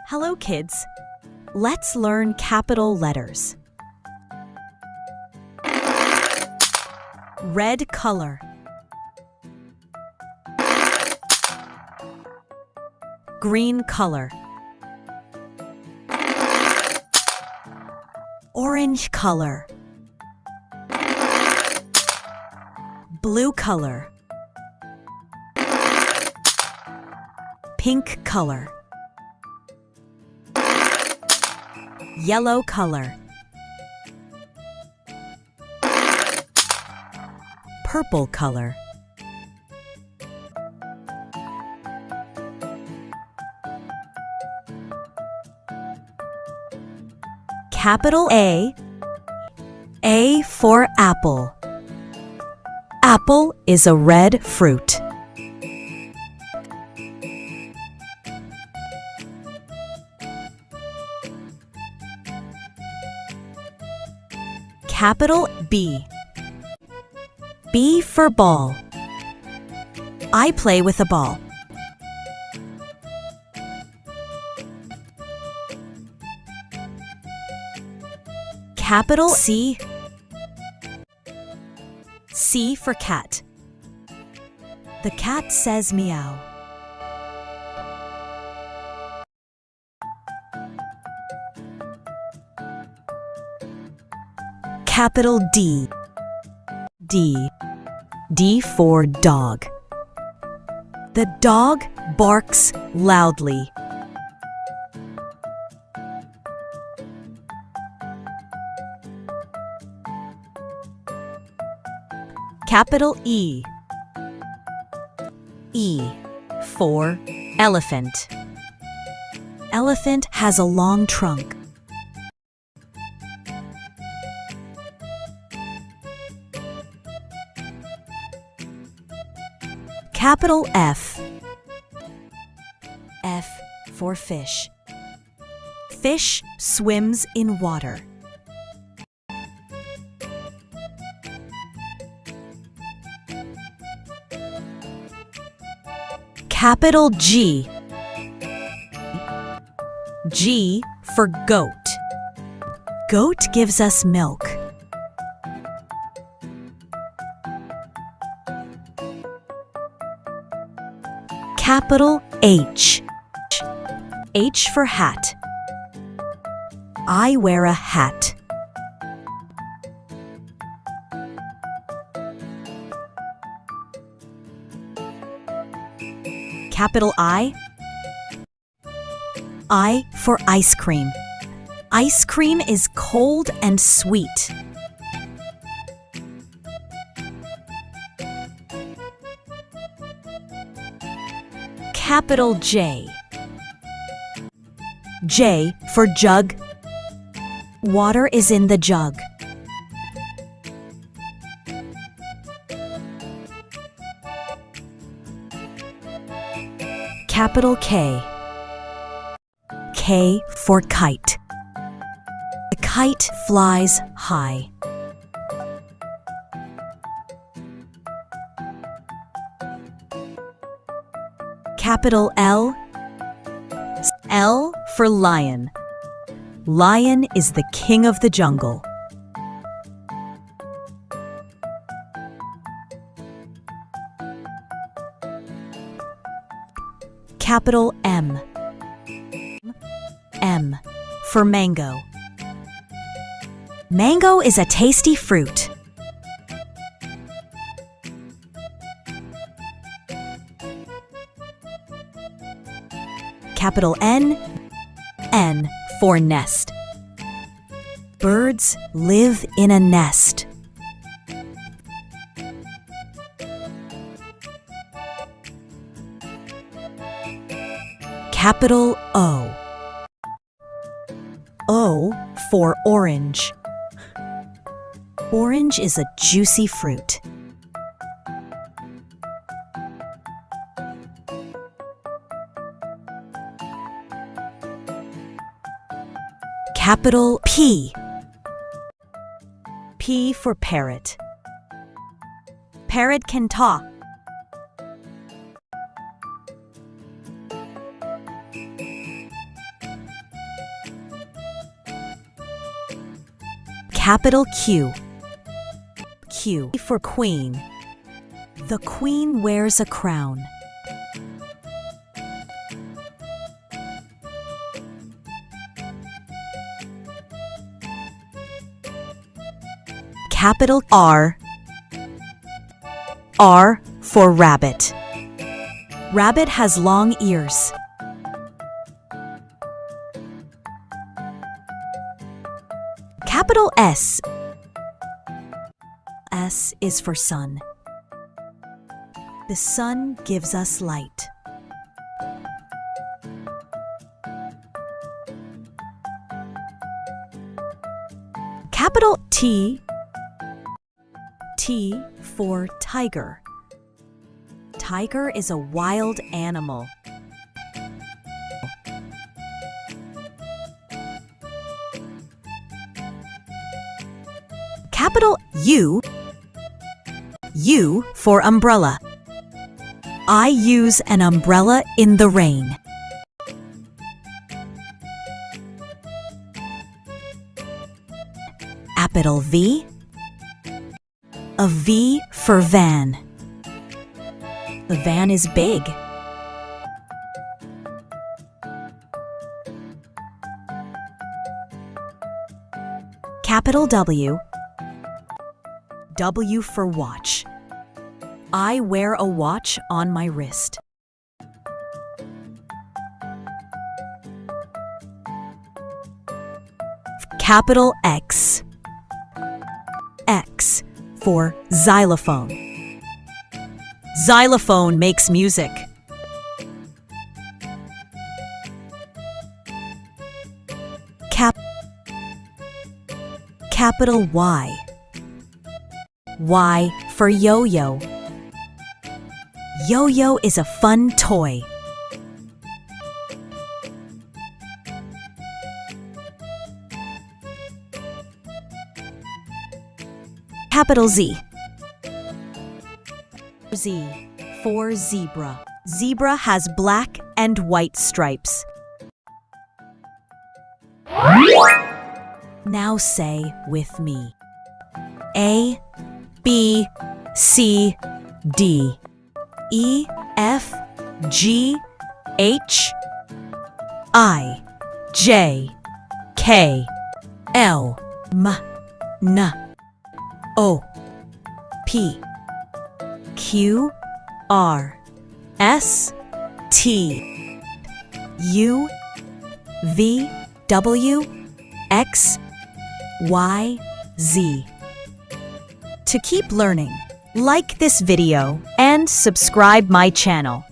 Hello, kids. Let's learn capital letters. Red color. Green color. Orange color. Blue color. Pink color. Yellow color. Purple color. Capital A. A for apple. Apple is a red fruit. Capital B. B for ball. I play with a ball. Capital C. C for cat. The cat says meow. Capital D. D. D for dog. The dog barks loudly. Capital E. E for elephant. Elephant has a long trunk. Capital F. F for fish. Fish swims in water. Capital G. G for goat. Goat gives us milk. Capital H. H for hat. I wear a hat. Capital I. I for ice cream. Ice cream is cold and sweet. Capital J. J for jug. Water is in the jug. Capital K. K for kite. The kite flies high. Capital L. L for lion. Lion is the king of the jungle. Capital M. M for mango. Mango is a tasty fruit. Capital N. N for nest. Birds live in a nest. Capital O. O for orange. Orange is a juicy fruit. Capital P. P for parrot. Parrot can talk. Capital Q. Q for queen. The queen wears a crown. Capital R. R for rabbit. Rabbit has long ears. Capital S. S is for sun. The sun gives us light. Capital T. T for tiger. Tiger is a wild animal. Capital U. U for umbrella. I use an umbrella in the rain. Capital V. A V for van. The van is big. Capital W. W for watch. I wear a watch on my wrist. Capital X. X for xylophone. Xylophone makes music. Capital Y. Y for yo-yo. Yo-yo is a fun toy. Capital Z. Z for zebra. Zebra has black and white stripes. Now say with me. A, B, C, D, E, F, G, H, I, J, K, L, M, N, O, P, Q, R, S, T, U, V, W, X, Y, Z. To keep learning, like this video and subscribe my channel.